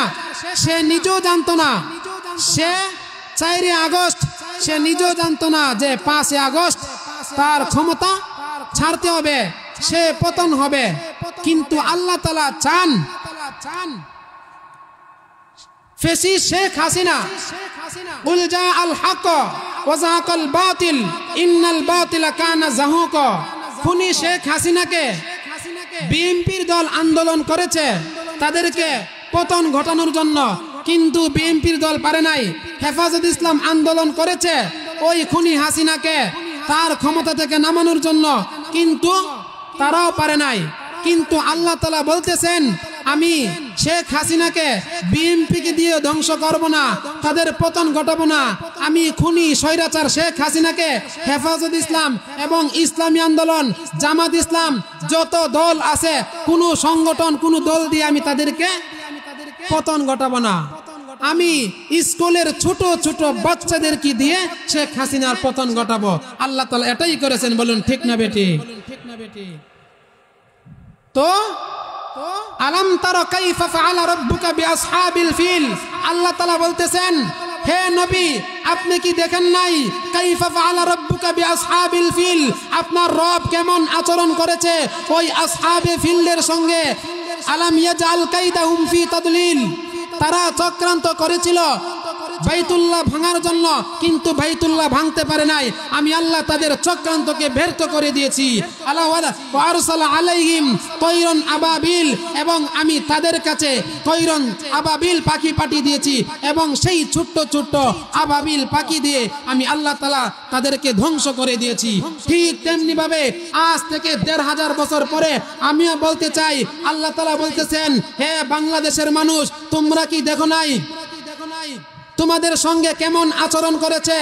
সে নিজেও জানতো না, সে 4 আগস্ট সে নিজেও জানতো না যে 5 আগস্ট তার ক্ষমতা ছাড়তে হবে, সে পতন হবে। কিন্তু আল্লাহ তাআলা চান ফ্যাসিস্ট শেখ হাসিনা কুল জাআল হক ওয়া যাকাল বাতিল ইন্নাল বাতিলা কানা যাহুকা, খুনি শেখ হাসিনাকে বিএনপির দল আন্দোলন করেছে তাদেরকে পতন ঘটানোর জন্য, কিন্তু বিএনপির দল পারে নাই। হেফাজত ইসলাম আন্দোলন করেছে ওই খুনি হাসিনাকে তার ক্ষমতা থেকে নামানোর জন্য, কিন্তু তারাও পারে নাই। কিন্তু আল্লাহ তাআলা বলতেছেন, আমি শেখ হাসিনাকে বিএনপিকে দিয়ে ধ্বংস করব না, তাদের পতন ঘটাবো না। আমি খুনি স্বৈরাচার শেখ হাসিনাকে হেফাজত ইসলাম এবং ইসলামী আন্দোলন, জামাত ইসলাম, যত দল আছে, কোনো সংগঠন, কোনো দল দিয়ে আমি তাদেরকে পতন ঘটাবো না। আমি স্কুলের ছোট ছোট বাচ্চাদেরকে দিয়ে শেখ হাসিনার পতন ঘটাবো। আল্লাহ তাআলা এটাই করেছেন, বলুন ঠিক না বেটি? তো আলাম তারা কাইফা ফাআলা রাব্বুকা বিআসহাবিল ফিল, আল্লাহ তাআলা বলতেছেন, হে নবী, আপনি কি দেখেন নাই কাইফা ফাআলা রাব্বুকা বিআসহাবিল ফিল, আপনার রব কেমন আচরণ করেছে ওই আসহাবে ফিলের সঙ্গে। আলাম ইয়াজআল কাইদাহুম ফি তাদলিল, তারা চক্রান্ত করেছিল বাইতুল্লাহ ভাঙার জন্য, কিন্তু বাইতুল্লাহ ভাঙতে পারে নাই। আমি আল্লাহ তাদের চক্রান্তকে ব্যর্থ করে দিয়েছি। ওয়া আরসালা আলাইহিম তৈরন আবাবিল, এবং আমি তাদের কাছে তৈরন আবাবিল পাখি পাঠিয়ে দিয়েছি, এবং সেই ছোট্ট ছোট্ট আবাবিল পাখি দিয়ে আমি আল্লাহ তাআলা তাদেরকে ধ্বংস করে দিয়েছি। ঠিক তেমনি ভাবে আজ থেকে ১৫০০ বছর পরে আমিও বলতে চাই, আল্লাহ তাআলা বলতেছেন, হে বাংলাদেশের মানুষ, তোমরা কি দেখো নাই তোমাদের সঙ্গে কেমন আচরণ করেছে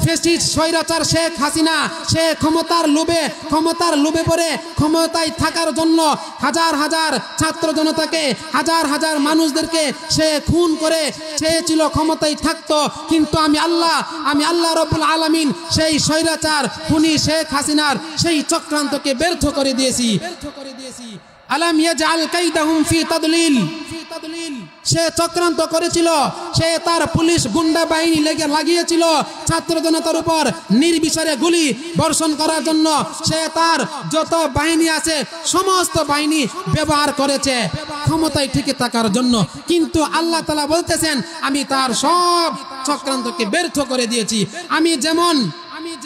ফ্যাসিস্ট স্বৈরাচার শেখ হাসিনা? সে ক্ষমতার লোভে পড়ে ক্ষমতায় থাকার জন্য হাজার হাজার ছাত্র জনতাকে, হাজার হাজার মানুষদেরকে সে খুন করে চেয়েছিল ক্ষমতায় থাকতো, কিন্তু আমি আল্লাহ রব্বুল আলামিন সেই স্বৈরাচার খুনি শেখ হাসিনার সেই চক্রান্তকে ব্যর্থ করে দিয়েছি। আলাম ইয়াজআল কাইদাহুম ফি তাদলিল, সে চক্রান্ত করেছিল, সে তার পুলিশ গুন্ডা বাহিনী লাগিয়েছিল ছাত্র জনতার উপর নির্বিচারে গুলি বর্ষণ করার জন্য। সে তার যত বাহিনী আছে সমস্ত বাহিনী ব্যবহার করেছে ক্ষমতায় টিকে থাকার জন্য, কিন্তু আল্লাহ তাআলা বলতেছেন, আমি তার সব চক্রান্তকে ব্যর্থ করে দিয়েছি। আমি যেমন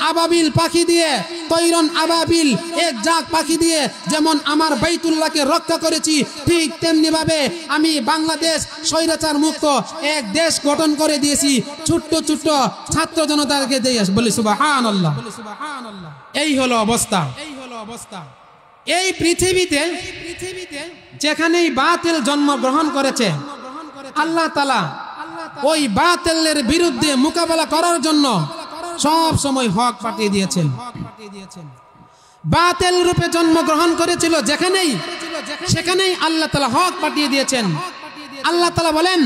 আবাবিল পাখি দিয়ে, তৈরন আবাবিল এক জাক পাখি দিয়ে যেমন আমার বাইতুল্লাহকে রক্ষা করেছি, ঠিক তেমনি ভাবে আমি বাংলাদেশ স্বৈরাচার মুক্ত এক দেশ গঠন করে দিয়েছি ছোট্ট ছোট্ট ছাত্র জনতাকে দিয়ে। বলি সুবহানাল্লাহ। এই হলো অবস্থা। এই পৃথিবীতে যেখানেই বাতিল জন্মগ্রহণ করেছে, আল্লাহ তাআলা ওই বাতিলের বিরুদ্ধে মোকাবেলা করার জন্য সব সময় হক পাঠিয়ে দিয়েছেন। বাতিল রূপে জন্মগ্রহণ করেছিল যেখানেই, সেখানেই আল্লাহ তাআলা হক পাঠিয়ে দিয়েছেন। আল্লাহ তাআলা বলেন,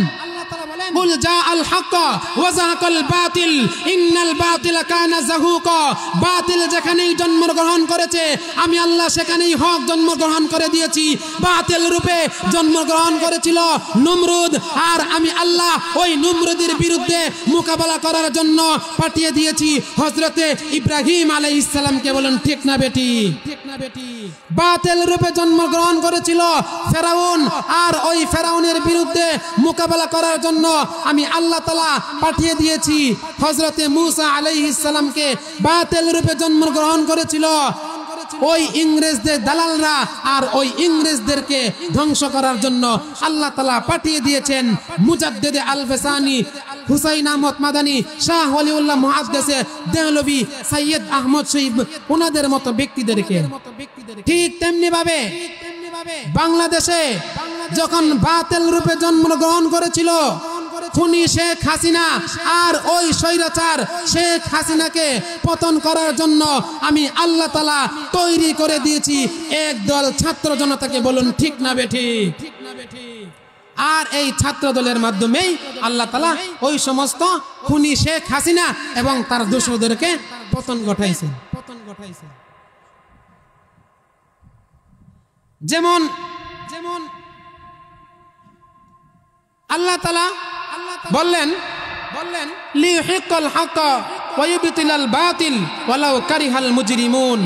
কুল জাআল হক ওয়া যাহাকাল বাতিল ইন্নাল বাতিলা কানা যাহুকা, বাতিল যেখানেই জন্মগ্রহণ করেছে আমি আল্লাহ সেখানেই হক জন্মগ্রহণ করে দিয়েছি। বাতিল রূপে জন্মগ্রহণ করেছিল নমরুদ, আর আমি আল্লাহ ওই নমরুদের বিরুদ্ধে মোকাবেলা করার জন্য পাঠিয়ে দিয়েছি হযরতে ইব্রাহিম আলাইহিস সালামকে। বলেন ঠিক না বেটি? বাতিল রূপে জন্মগ্রহণ করেছিল ফেরাউন, আর ওই ফেরাউনের বিরুদ্ধে মোকাবেলা করার জন্য আমি আল্লাহ তাআলা পাঠিয়ে দিয়েছি হযরতে মূসা আলাইহিস সালামকে। বাতিল রূপে জন্মগ্রহণ করেছিল ওই ইংরেজদের দালালরা, আর ওই ইংরেজদেরকে ধ্বংস করার জন্য আল্লাহ তাআলা পাঠিয়ে দিয়েছেন মুজাদ্দিদে আল ফেসানি, হুসাইন আহমদ মাদানী, শাহ ওয়ালিউল্লাহ মুহাদ্দিসে দেহলভী, সৈয়দ আহমদ শহীদ, ওনাদের মতো ব্যক্তিদেরকে। ঠিক তেমনি ভাবে বাংলাদেশে যখন বাতিল রূপে জন্মগ্রহণ করেছিল খুনি শেখ হাসিনা, আর ওই স্বৈরাচার শেখ হাসিনাকে পতন করার জন্য আমি আল্লাহ তাআলা তৈরি করে দিয়েছি একদল ছাত্র জনতাকে। বলুন ঠিক না বেঠি? আর এই ছাত্র দলের মাধ্যমেই আল্লাহ তাআলা ওই সমস্ত খুনি শেখ হাসিনা এবং তার দোসরদেরকে পতন ঘটাইছেন। যেমন আল্লাহ তাআলা বললেন, লিইহিক্কাল হক ওয়া ইউবতিলাল বাতিল ওয়ালাউ কারিহাল মুজরিমুন।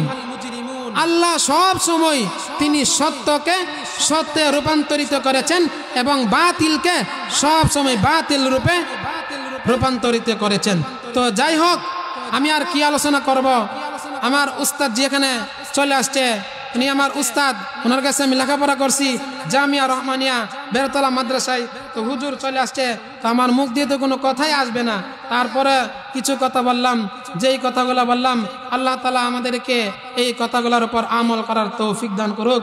আল্লাহ সব সময় তিনি সত্যকে সত্যে রূপান্তরিত করেছেন এবং বাতিলকে সব সময় বাতিল রূপে রূপান্তরিত করেছেন। তো যাই হোক, আমি আর কি আলোচনা করব, আমার উস্তাদ যেখানে চলে আসছে উনি আমার উস্তাদ, ওনার কাছে আমি লেখাপড়া করছি জামিয়া রহমানিয়া বেরতলা মাদ্রাসায়। তো হুজুর চলে আসছে, তো আমার মুখ দিয়ে তো কোনো কথাই আসবে না। তারপরে কিছু কথা বললাম, যেই কথাগুলো বললাম আল্লাহ তাআলা আমাদেরকে এই কথাগুলোর উপর আমল করার তৌফিক দান করুক।